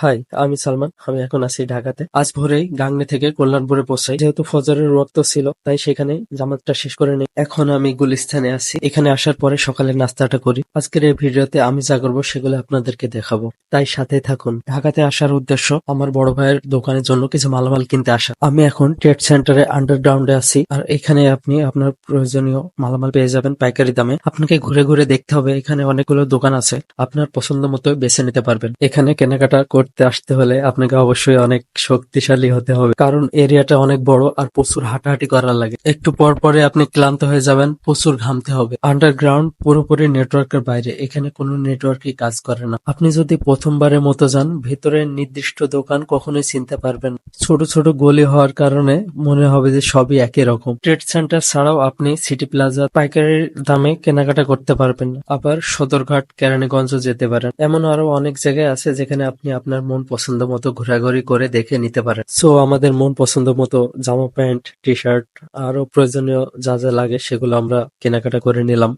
High, আমি সালমান। আমি এখন আছি ঢাকাতে। আজ ভোরেই গাংনী থেকে কল্যাণপুরে পৌঁছাই। যেহেতু ফজরের ওয়াক্ত ছিল, তাই সেখানে জামাতটা শেষ করে নেই। এখন আমি গুলিস্তানে আছি। এখানে আসার পরে সকালের নাস্তাটা করি। আজকের এই ভিডিওতে আমি যা করবো সেগুলো আপনাদেরকে দেখাবো, তাই সাথে থাকুন। ঢাকাতে আসার উদ্দেশ্য আমার বড় ভাইয়ের দোকানের জন্য কিছু মালামাল কিনতে আসা। আমি এখন ট্রেড সেন্টারে আন্ডারগ্রাউন্ডে আছি, আর এখানে আপনি আপনার প্রয়োজনীয় মালামাল পেয়ে যাবেন পাইকারি দামে। আপনাকে ঘুরে ঘুরে দেখতে হবে, এখানে অনেকগুলো দোকান আছে, আপনার পছন্দ মতো বেছে নিতে পারবেন। এখানে কেনাকাটা করতে আসতে হলে আপনাকে অবশ্যই অনেক শক্তিশালী হতে হবে, কারণ এরিয়াটা অনেক বড় আর প্রচুর হাঁটাহাঁটি করা লাগে। একটু পর পরে আপনি ক্লান্ত হয়ে যাবেন, প্রচুর ঘামতে হবে। আন্ডারগ্রাউন্ড পুরোপুরি নেটওয়ার্কের বাইরে, এখানে কোনো নেটওয়ার্কই কাজ করে না। আপনি যদি প্রথমবারের মতো যান, ভেতরের নির্দিষ্ট দোকান কখনোই চিনতে পারবেন। ছোট ছোট গলি হওয়ার কারণে মনে হবে যে সবই একই রকম। ট্রেড সেন্টার ছাড়াও আপনি সিটি প্লাজা পাইকারি দামে কেনাকাটা করতে পারবেন। আবার সদরঘাট, কেরানীগঞ্জও যেতে পারেন। এমন আরো অনেক জায়গায় আছে যেখানে আপনি আপনার মন পছন্দ মতো ঘোরাঘুরি করে দেখে নিতে পারেন। সো আমাদের মন পছন্দ মতো জামা প্যান্ট, টি শার্ট, আরো প্রয়োজনীয় যা যা লাগে সেগুলো আমরা কেনাকাটা করে নিলাম।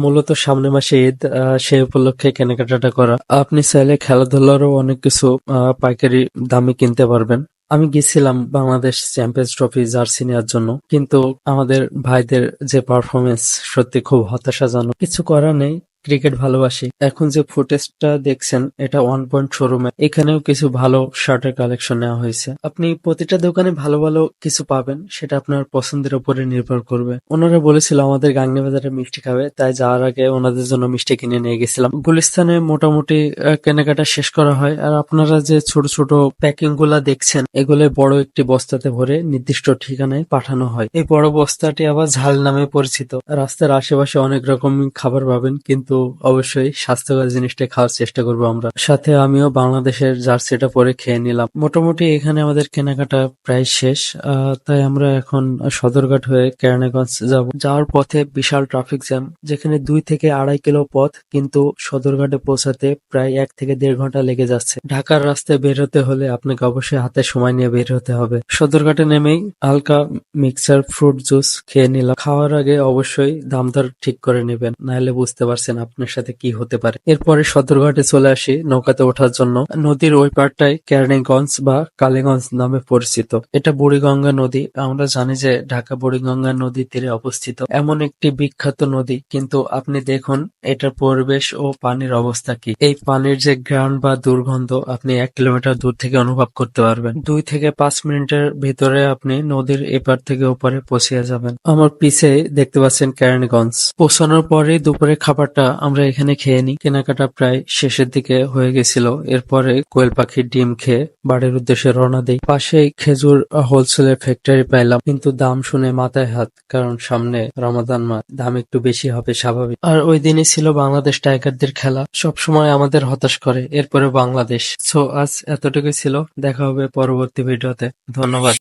মূলত সামনের মাসে ঈদ, সেই উপলক্ষে কেনাকাটাটা করা। আপনি চাইলে খেলাধুলারও অনেক কিছু পাইকারি দামে কিনতে পারবেন। আমি গেছিলাম বাংলাদেশ চ্যাম্পিয়ন্স ট্রফি জার্সি নেওয়ার জন্য, কিন্তু আমাদের ভাইদের যে পারফরমেন্স সত্যি খুব হতাশাজনক। কিছু করার নেই, ক্রিকেট ভালোবাসি। এখন যে ফুটেজটা দেখছেন এটা 1 পয়েন্ট শোরুমে। এখানেও কিছু ভালো শার্টের কালেকশন নেওয়া হয়েছে। আপনি প্রতিটা দোকানে ভালো ভালো কিছু পাবেন, সেটা আপনার পছন্দের উপরে নির্ভর করবে। ওনারা বলেছিল আমাদের গাংনী বাজারে মিষ্টি খাবে, তাই যাওয়ার আগে ওনাদের জন্য মিষ্টি কিনে নিয়ে গেছিলাম। গুলিস্তানে মোটামুটি কেনাকাটা শেষ করা হয়। আর আপনারা যে ছোট ছোট প্যাকিং গুলা দেখছেন, এগুলো বড় একটি বস্তাতে ভরে নির্দিষ্ট ঠিকানায় পাঠানো হয়। এই বড় বস্তাটি আবার ঝাল নামে পরিচিত। রাস্তার আশেপাশে অনেক রকম খাবার পাবেন, কিন্তু অবশ্যই স্বাস্থ্যকর জিনিসটা খাওয়ার চেষ্টা করবো আমরা। সাথে আমিও বাংলাদেশের জার্সিটা পরে খেয়ে নিলাম। মোটামুটি এখানে আমাদের কেনাকাটা প্রায় শেষ। তাই আমরা এখন সদরঘাট হয়ে কেরানীগঞ্জ যাব। যাওয়ার পথে বিশাল ট্রাফিক জ্যাম, যেখানে 2 থেকে 2.5 কিলো পথ, কিন্তু সদরঘাটে পৌঁছাতে প্রায় 1 থেকে 1.5 ঘন্টা লেগে যাচ্ছে। ঢাকার রাস্তায় বের হতে হলে আপনাকে অবশ্যই হাতে সময় নিয়ে বের হতে হবে। সদরঘাটে নেমেই হালকা মিক্সার ফ্রুট জুস খেয়ে নিলাম। খাওয়ার আগে অবশ্যই দাম দর ঠিক করে নেবেন, নাহলে বুঝতে পারছেন আপনার সাথে কি হতে পারে। এরপরে সদরঘাটে চলে আসি নৌকাতে ওঠার জন্য। নদীর ওই পারটাই কেরানীগঞ্জ বা কালীগঞ্জ নামে পরিচিত। এটা বুড়িগঙ্গা নদী। আমরা জানি যে ঢাকা বুড়িগঙ্গা নদীর তীরে অবস্থিত এমন একটি বিখ্যাত নদী, কিন্তু আপনি দেখুন এটার পরিবেশ ও পানির অবস্থা কি। এই পানির যে ঘ্রাণ বা দুর্গন্ধ আপনি 1 কিলোমিটার দূর থেকে অনুভব করতে পারবেন। 2 থেকে 5 মিনিটের ভিতরে আপনি নদীর এপার থেকে ওপারে পৌঁছে যাবেন। আমার পিছে দেখতে পাচ্ছেন কেরানীগঞ্জ। পৌঁছানোর পরে দুপুরে খাবারটা আমরা এখানে খেয়ে নিই। কেনাকাটা প্রায় শেষের দিকে হয়ে গেছিল। এরপরে কোয়েল পাখির ডিম খেয়ে বাড়ির উদ্দেশ্যে রওনা দেই। পাশেই খেজুর হোলসেলের ফ্যাক্টরি পাইলাম, কিন্তু দাম শুনে মাথায় হাত, কারণ সামনে রমাদান মাস, দাম একটু বেশি হবে স্বাভাবিক। আর ওই দিনই ছিল বাংলাদেশ টাইগারদের খেলা, সবসময় আমাদের হতাশ করে। এরপরে বাংলাদেশ। সো আজ এতটুকুই ছিল, দেখা হবে পরবর্তী ভিডিওতে। ধন্যবাদ।